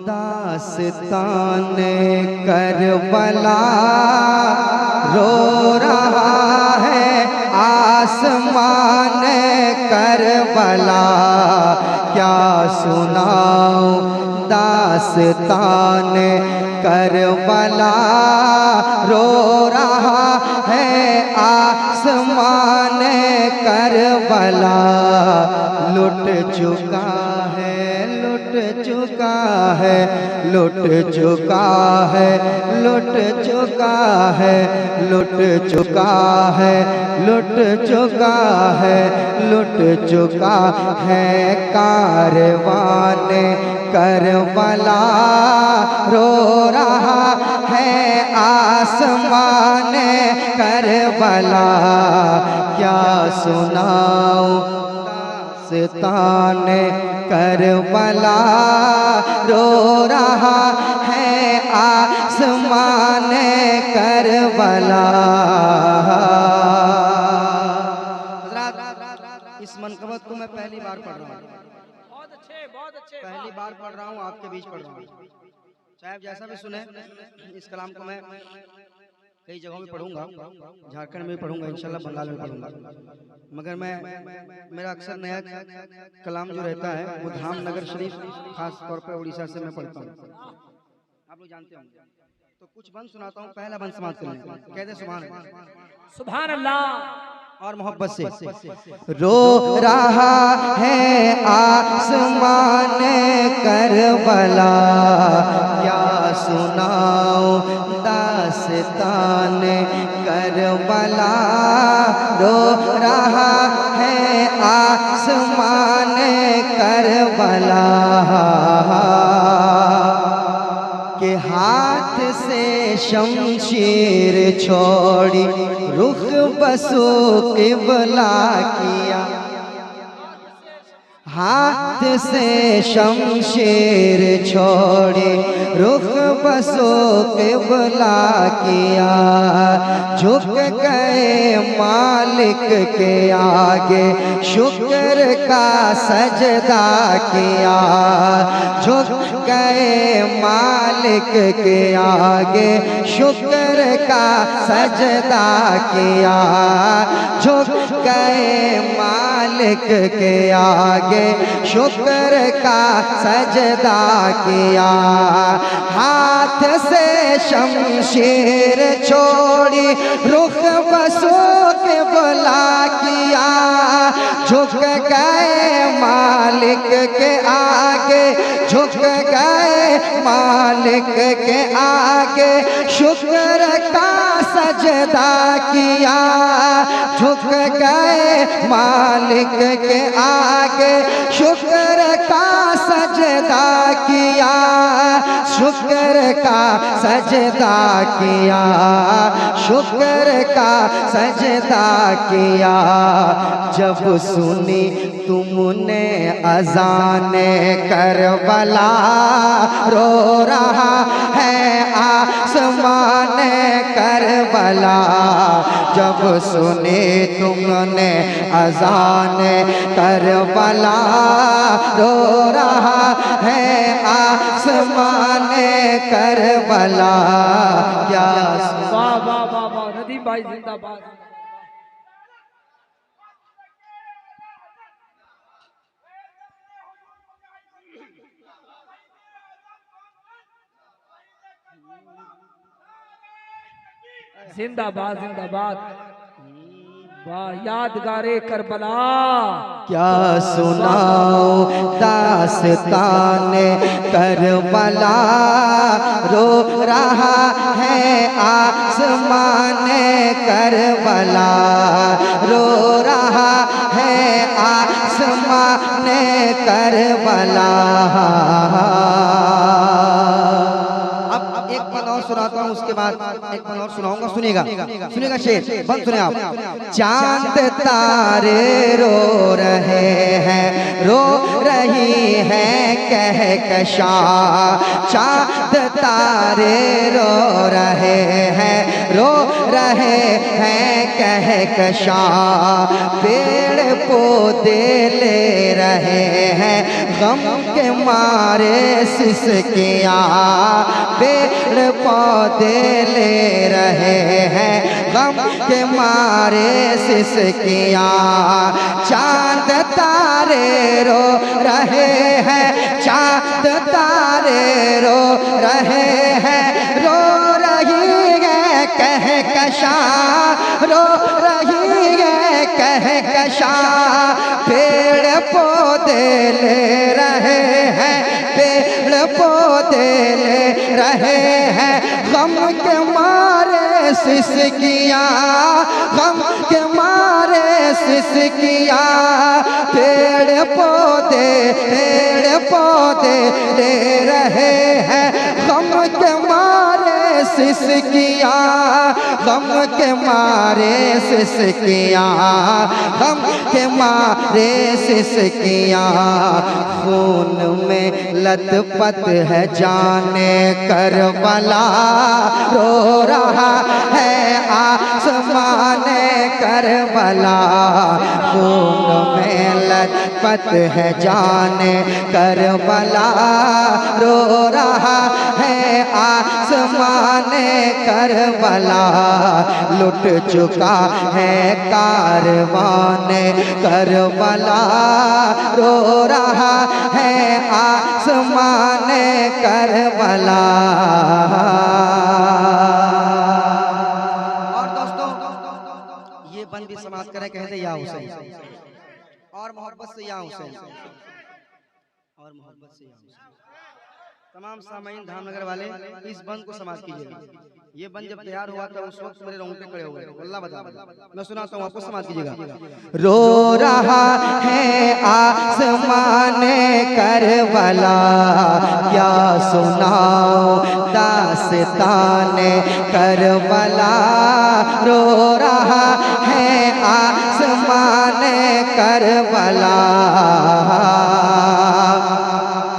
दास्तान करबला रो रहा है आसमान करबला, क्या सुनाऊं दास्तान करबला रो रहा है आसमान करबला। लुट चुका है, लुट चुका है, लुट चुका है, लुट चुका है, लुट चुका है, लुट चुका है, लुट चुका है कारवान करबला रो रहा है आसमान करबला। क्या सुनाऊं दास्तान करबला रो रहा है आसमान करबला। इस मनकबत को मैं पहली बार पढ़ रहा हूँ, बहुत अच्छे पहली बार पढ़ रहा हूँ, आपके बीच पढ़ रहा हूँ। चाहे जैसा भी सुने, इस कलाम को मैं कई जगहों में पढ़ूंगा, झारखंड में भी पढ़ूंगा, इंशाल्लाह बंगाल में पढ़ूंगा, मगर मेरा अक्सर नया कलाम जो रहता है वो धामनगर शरीफ खास तौर पे उड़ीसा से मैं पढ़ता हूँ, आप लोग जानते होंगे। तो कुछ बंद सुनाता हूँ, पहला बंद समाप्त कर लें। कहते सुभान अल्लाह, सुभान अल्लाह। और मोहब्बत से। रो रहा है आसमान करबला, क्या सुनाऊं दास्तान करबला रो रहा है आसमान करबला। के हाथ से शमशीर छोड़ी रुख बसो क़िबला किया, हाथ से शमशीर छोड़ी रुख बसो क़िबला किया। झुक गए मालिक के आगे शुक्र का सजदा किया, झुक गए मालिक के आगे शुक्र का सजदा किया, झुक गए मालिक के आगे शुक्र का सजदा किया। हाथ से शमशीर छोड़ी रुख बसो क़िबला किया, झुक गए मालिक के आगे, झुक गए मालिक के आगे शुक्र का सजदा किया, झुक गए मालिक के आगे शुक्र का सजदा किया, शुक्र का सजदा किया, शुक्र का सजदा किया। जब सुनी तुमने अज़ान करबला रो रहा है आसमान करबला, जब सुनी तुमने अज़ान करबला रो रहा है आसमान करबला। क्या वाह वाह वाह वाह, नदीम भाई जिंदाबाद। जिंदाबाद जिंदाबाद। वाह यादगारे करबला। क्या सुनाऊं दास्तान करबला रो रहा है आसमान करबला, रो रहा है आसमान करबला। सुनाता हूँ, उसके बाद एक पल और सुनाऊंगा, सुनिएगा, सुनिएगा शेर, बंद सुने आप। चांद तारे रो रहे हैं, रो रही है कहकशा, चांद तारे रो रहे हैं, रो रहे हैं कहकशा, पेड़ पौधे ले रहे हैं गम के मारे सिसकियाँ, पेड़ पौधे ले रहे हैं गम के मारे सिसकियाँ, चांद तारे रो रहे हैं, चांद तारे रो रहे हैं, रो रही है कहकशा, रो रही है कहकशा, पेड़ पौधे ले रहे हैं, पेड़ पौधे ले रहे हैं गम के मारे सिसकियाँ, गम के मारे सिसकियाँ, पेड़ पौधे ले रहे हैं गम के मारे सिसकियाँ, गम के मारे सिसकियाँ, गम के मारे सिसकियाँ, खून में लथपथ है जाने करबला, रो रहा है आसमाने करबला, खून में लथपथ है जाने करबला, रो रहा है आसमाने करबला, लुट चुका है कारवाने करबला, रो रहा है आसमाने करबला। और दोस्तों ये बंद भी समाप्त करें, कहते या हुसैन, और मोहब्बत से या हुसैन, और मोहब्बत से या हुसैन। तमाम सामाइन धामनगर वाले इस बंद को समाप्त कीजिएगा। ये बंद जब तैयार हुआ था उस वक्त मेरे रोंगटे खड़े हो गए। अल्लाह बता, मैं सुनाता हूँ आपको, समाप्त कीजिएगा। रो रहा है आसमाने करबला, क्या सुनाओ दास्ताने करबला, रो रहा है आसमाने करबला,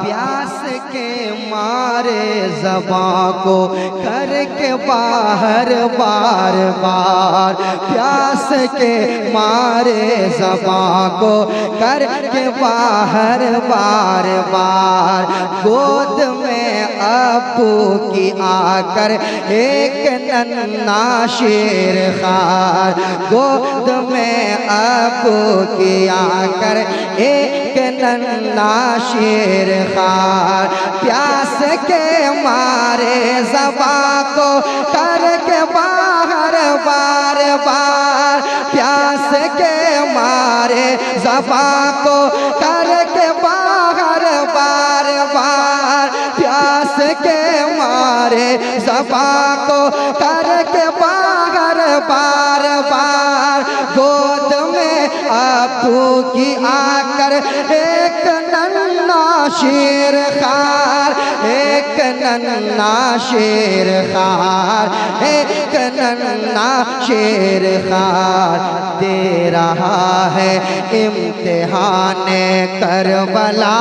प्यास के मारे ज़बां को करके बाहर बार बार, प्यास के मारे ज़बां को करके बाहर बार बार, गोद में अबू की आकर एक नन्हा शेर खार, गोद में अबू की आकर एक नन्हा शेर खार, प्यास के मारे ज़बां को करके बाहर बार बार, प्यास के मारे ज़बां को करके बाहर बार बार, प्यास के मारे ज़बां को करके बाहर बार बार, गोद में अबू की आकर एक नन्हा शेर खार, एक नन्हा शेर खार, एक नन्हा शेर खार, दे रहा है इम्तिहाने करबला,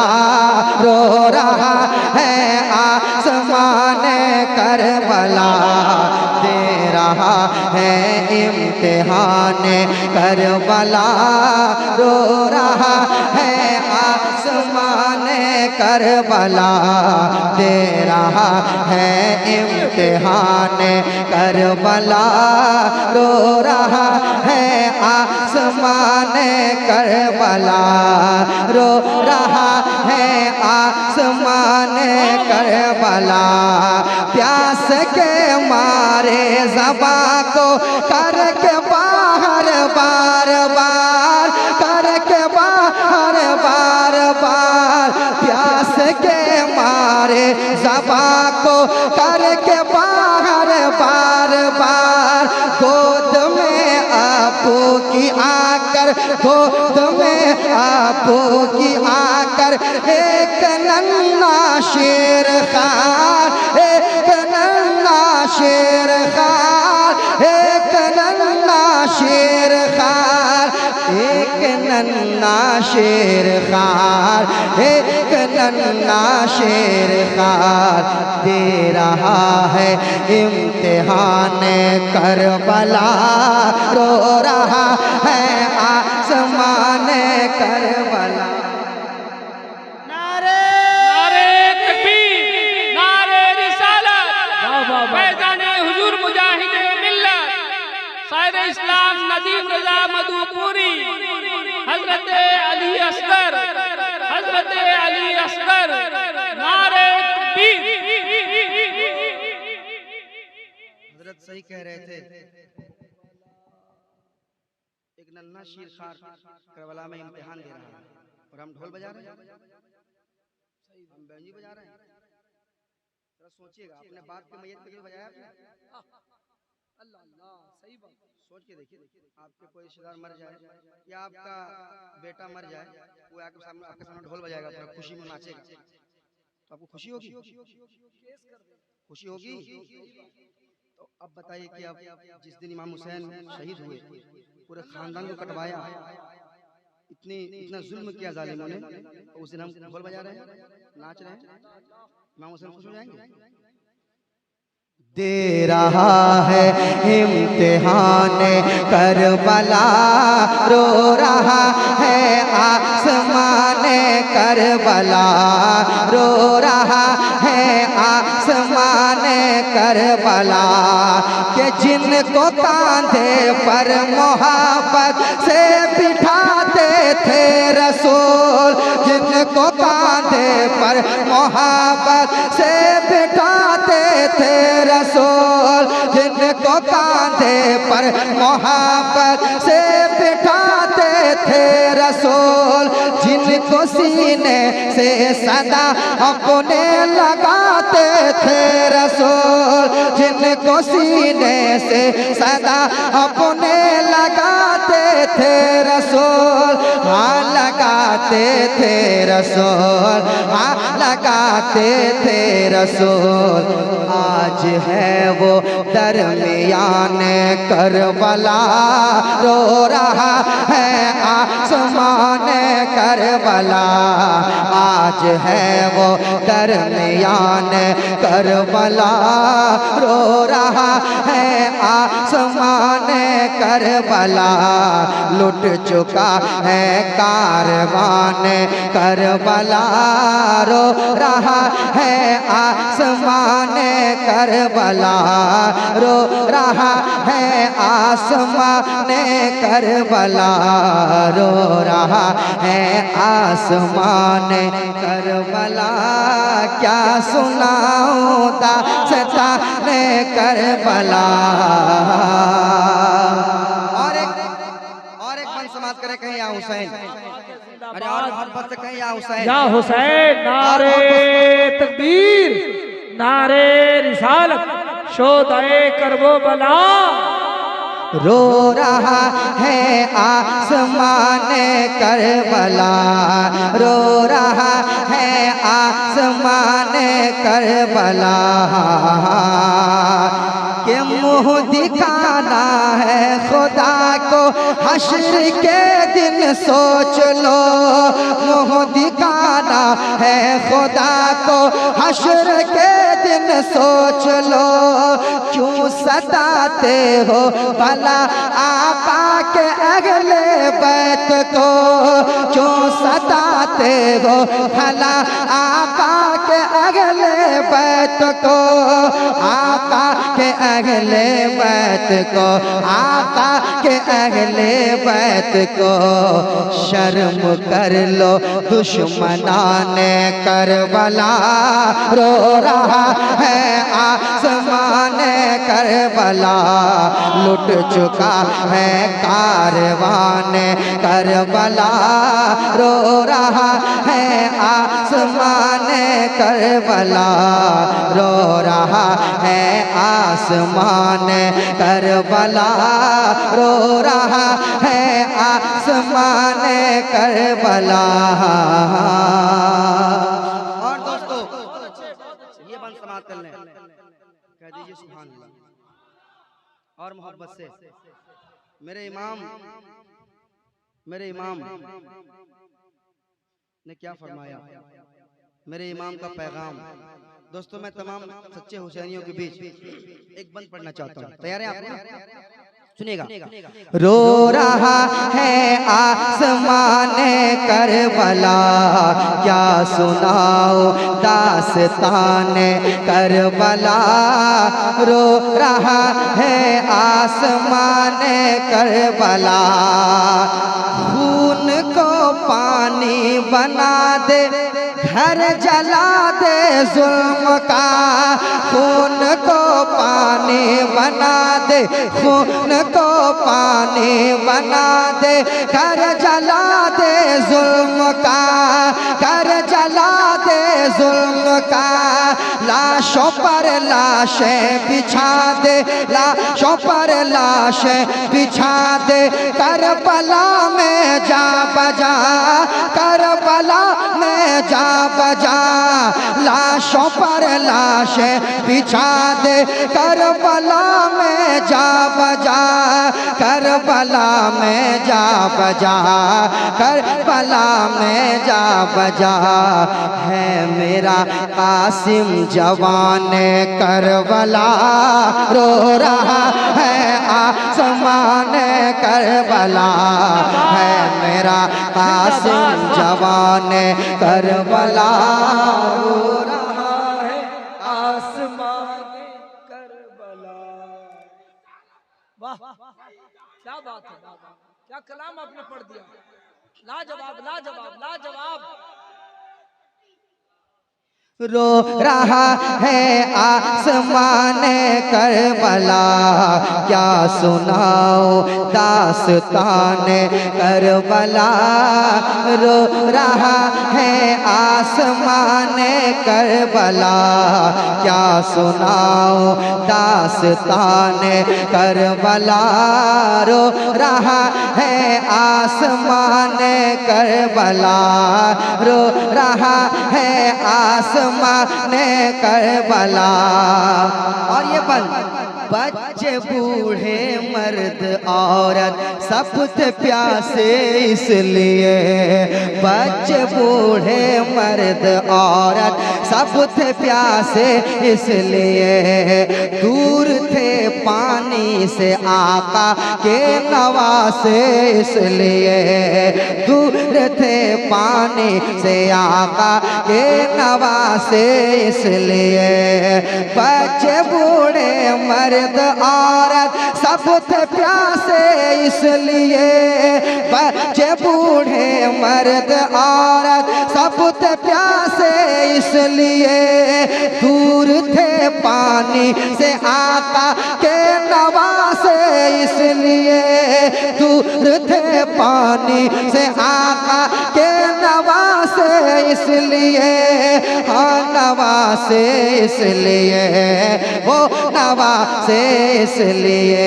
रो रहा है आसमाने करबला, दे रहा है इम्तिहाने करबला, रो रहा है आसमाने करबला, दे रहा है इम्तिहाने करबला, रो रहा है आसमाने करबला, रो रहा है आसमाने करबला, प्यास के मारे ज़बां को करके बाहर बार बार, करके बाहर बार बार, प्यास के मारे ज़बां को करके बाहर बार बार, गोद में अबू की आकर, गोद में अबू की आकर एक नन्हा शेर खार, एक नन्हा शेर खार, एक नन्हा शेर खार, एक एक नन्ना शेर खार, एक नन्ना शेर खार दे रहा है इम्तिहान करबला, रो रहा है आसमान करबला। नारे तकबीर, नारे रिसालत, फैज़ाने हुजूर मुजाहिद मिल्लत, शायर इस्लाम नदीम रज़ा मधुपुरी, हजरत अली असगर, हजरत अली असगर, नारे तकबीर। हजरत सही कह रहे थे, एक नन्हा शीर खार करबला में इम्तिहान दे रहा है और हम ढोल बजा रहे हैं, हम बैंजी बजा रहे हैं। जरा सोचिएगा, अपने बाप के मैयत पे कभी बजाया आपने? अल्लाह अल्लाह, सही बात। सोच के देखिए, आपके कोई रिश्तेदार मर जाए या आपका बेटा मर जाए, वो आपके सामने ढोल बजाएगा, पूरा खुशी में नाचेगा, तो आपको खुशी होगी? खुशी होगी? तो अब बताइए कि अब जिस दिन इमाम हुसैन शहीद हुए, पूरे खानदान को कटवाया, इतना जुल्म किया जालिमों ने, तो उस दिन हम ढोल बजा रहे हैं, नाच रहे हैं, इमाम हुसैन खुश हो जाएंगे? दे रहा है इम्तिहान करबला, रो रहा है आसमान करबला, रो रहा है आसमान करबला, के जिनको कांधे पर मोहब्बत से बिठाते थे रसूल, जिनको कांधे पर मोहब्बत से बिठाते थे रसूल, जिनको कांधे पर मोहब्बत से बिठाते थे रसूल, जिनको सीने से सदा अपने लगाते थे रसूल, जिनको सीने से सदा अपने लगाते थे रसूल, हाँ लगाते थे रसूल, हाँ लगाते थे रसूल। आज है वो दरमियान करबला, रो रहा है आसमान करबला, आज है वो दरमियान करबला, रो रहा है आसमान करबला, लुट चुका है कारवान करबला, रो रहा है आसमान करबला, रो रहा है आसमान करबला, रो रहा है आसमान करबला। क्या सुनाऊं दास्ताने करबला। और एक बंद समाज करे कहीं या हुसैन, अरे और मोहब्बत से कहीं या हुसैन, या हुसैन, नारे तकबीर, नारे रिसालत, शोदाए करबो बला। रो रहा है आसमान करबला, रो रहा है आसमान करबला, के मुँह दिखाना है खुदा को हश्र के दिन सोच लो, मुँह दिखाना है खुदा को हश्र के दिन सोच लो, क्यों सताते हो भला आका के अगले बैत को, क्यों सताते हो भला आका के अगले बैत को, आका के अगले बैत को, आका के अगले बैत को, शर्म कर लो दुश्मनाने करबला, रो रहा है आसमान करबला, लुट चुका है कारवान करबला, रो रहा है आसमान करबला, रो रहा है आसमान करबला, रो रहा है आसमान करबला। और दोस्तों ये बंद समाप्त कर लें, कह दीजिए सुभान अल्लाह। और मोहब्बत से मेरे इमाम मेरे इमाम ने क्या फरमाया, मेरे इमाम का पैगाम। दोस्तों मैं तमाम सच्चे हुसैनियों के बीच एक बंद पढ़ना चाहता हूँ, तैयार है आप? सुनिएगा। रो रहा है आसमान करबला, क्या सुनाओ दास्तान करबला। रो रहा है आसमान करबला, खून को पानी बना दे, घर जला दे जुल्म का। खून को पानी बना दे, खून को पानी बना दे, घर जला दे जुल्म का, घर जला दे जुल्म का। लाशों पर लाशें बिछा दे, लाशों पर लाशें बिछा दे, करबला में जा बजा, करबला में जा बजा। लाशों पर लाशें बिछा दे, करबला में जा बजा, करबला में जा बजा, करबला में जा बजा। है मेरा कासिम जवान करबला, रो रहा है आसमान करबला। है मेरा कासिम जवान करबला, रो रहा है आसमान करबला। वाह क्या बात है, क्या कलाम आपने पढ़ दिया, लाजवाब लाजवाब लाजवाब। रो रहा है आसमान करबला, क्या सुनाओ दास्तान करबला। रो रहा है आसमान करबला, क्या सुनाओ दास्तान करबला। रो रहा है आसमान करबला, रो रहा है आसमान करबला। और ये बच्चे बूढ़े मर्द औरत सब थे प्यासे इसलिए, बच्चे बूढ़े मर्द औरत सब थे प्यासे इसलिए। दूर थे पानी से आका के नवासे इसलिए, दूर थे पानी से आका के नवासे इसलिए। बच्चे बूढ़े मर्द औरत सब थे प्यासे इसलिए, बच्चे बूढ़े मर्द औरत सब थे प्यासे इसलिए। दूर थे पानी से आका के नवासे इसलिए, दूर थे पानी से आका के नवासे इसलिए। हाँ नवासे इसलिए, वो नवासे इसलिए।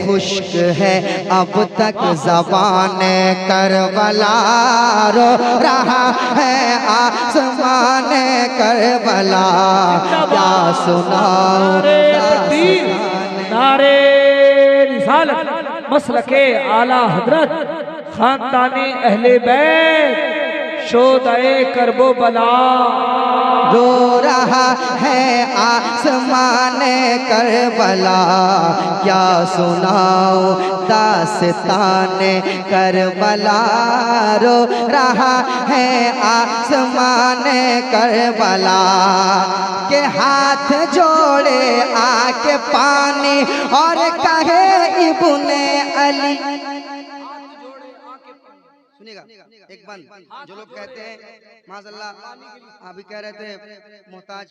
खुश्क है अब तक ज़बान करबला, रो रहा है आसमान करबला। क्या सुनाओ नारे रिसालत मसलके आला हजरत खानदानी अहले बैत शोदाए करबो बला। रो रहा है आसमान करबला, क्या सुनाओ दास्तान करबला। रो रहा है आसमान करबला, के हाथ जोड़े आके पानी और कहे इब्ने अली। सुनिएगा एक बंद। जो लोग कहते हैं माज़अल्लाह, अभी कह रहे थे मोहताज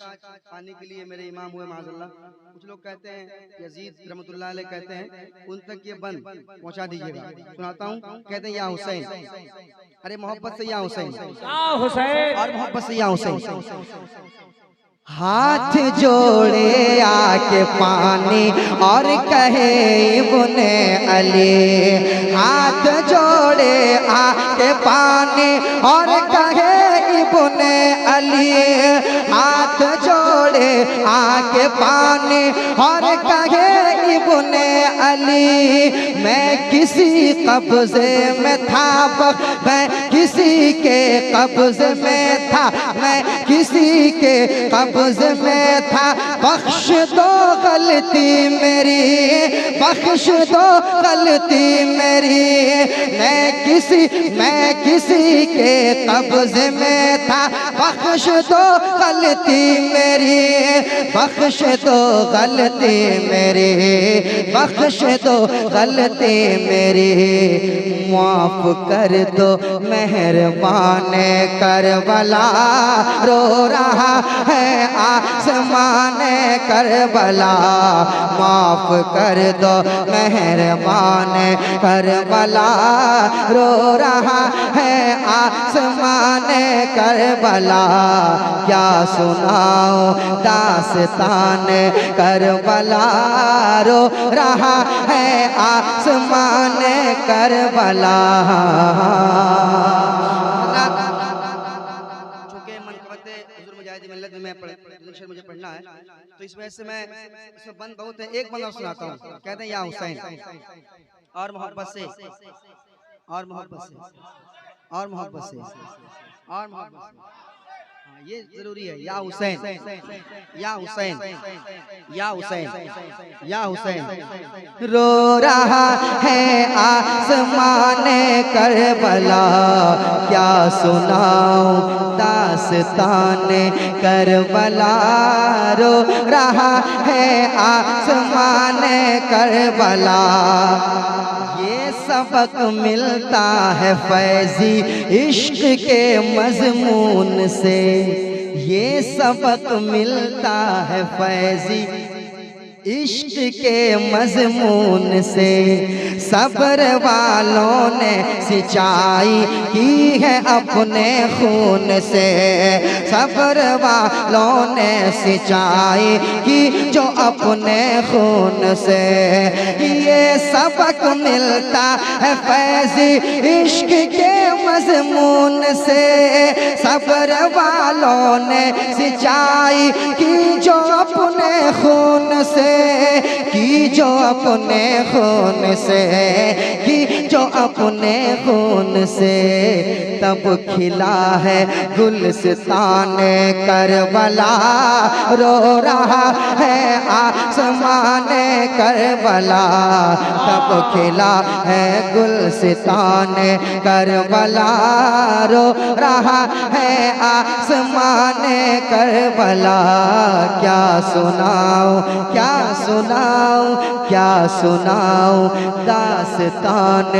पानी के लिए मेरे इमाम हुए माज़अल्लाह, कुछ लोग कहते हैं यजीद रहमतुल्लाह अलैह कहते हैं, उन तक ये बंद पहुंचा दीजिएगा। सुनाता हूँ, कहते हैं या हुसैन, अरे मोहब्बत से या हुसैन, और मोहब्बत से या हुसैन। हाथ जोड़े आके पानी और कहे इब्ने अली। हाथ जोड़े आके पानी और कहे इब्ने अली। हाथ जोड़े आके पानी और कहे इब्ने अली। मैं किसी कब्जे में था, मैं किसी के कब्जे में था, मैं किसी के कब्जे में था। बख्श दो गलती मेरी, बख्श दो गलती मेरी। मैं किसी के कब्जे में था, बख्श दो गलती मेरी, बख्श दो गलती मेरी, बख्श दो गलती मेरी। माफ कर दो मेहरबान करबला, रो रहा है आसमान करबला। माफ कर दो मेहरबान करबला, रो रहा है आसमान करबला। क्या सुनाऊं दास्तान करबला, रो रहा है आसमान करबला। चूंकि मनक़बत हुज़ूर मुजाहिद मिल्लत में मुझे पढ़ना है, तो इस वजह से मैं इसमें बंद बहुत है। एक बंद और सुनाता हूँ। कहते हैं या हुसैन, और मोहब्बत से, और मोहब्बत से, और मोहब्बत से, और मोहब्बत से। हाँ, ये जरूरी है। या हुसैन, या हुसैन, या हुसैन, या हुसैन। रो रहा है आसमान करबला, क्या सुनाऊं दास्तान करबला। रो रहा है आसमान करबला। ये सबक मिलता है फैज़ी इश्क के मज़मून से, ये सबक मिलता है फैज़ी इश्क के मज़मून से। सब्र वालों ने सिंचाई की है अपने खून से, सब्र वालों ने सिंचाई की जो अपने खून से। ये सबक मिलता है फैज़ी इश्क के मज़मून से। सब्र वालों ने सिंचाई की जो अपने खून से, की जो अपने खून से, की जो अपने खून से। तब खिला है गुलस्तान करबला, रो रहा है आसमान करबला। तब खिला है गुलस्तान करबला, रो रहा है आसमान करबला। क्या सुनाऊं, क्या सुनाऊं, क्या सुनाऊं दास्तान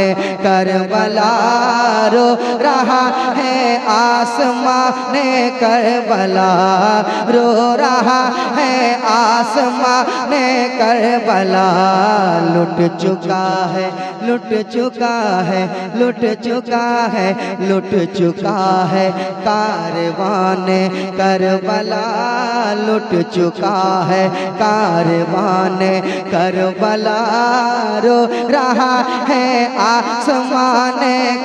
करबला। रो रहा है आसमान करबला, रो रहा है आसमान करबला। लुट चुका है, लुट चुका है, लुट चुका है, लुट चुका है कारवान करबला। लुट चुका है कारवान करबला। रो रहा है आसमान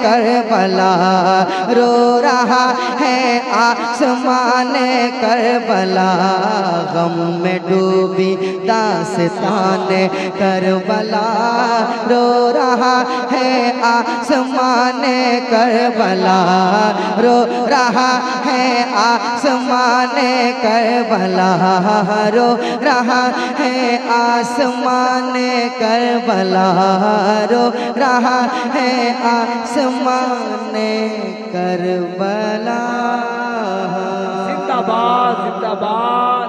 करबला, रो रहा है आसमान करबला। गम में डूबी दास्तान करबला, रो रहा है आसमान करबला, रो रहा है आसमान करबला, रो रहा है आसमान करबला, रो रहा है आसमान करबला। जिंदाबाद जिंदाबाद।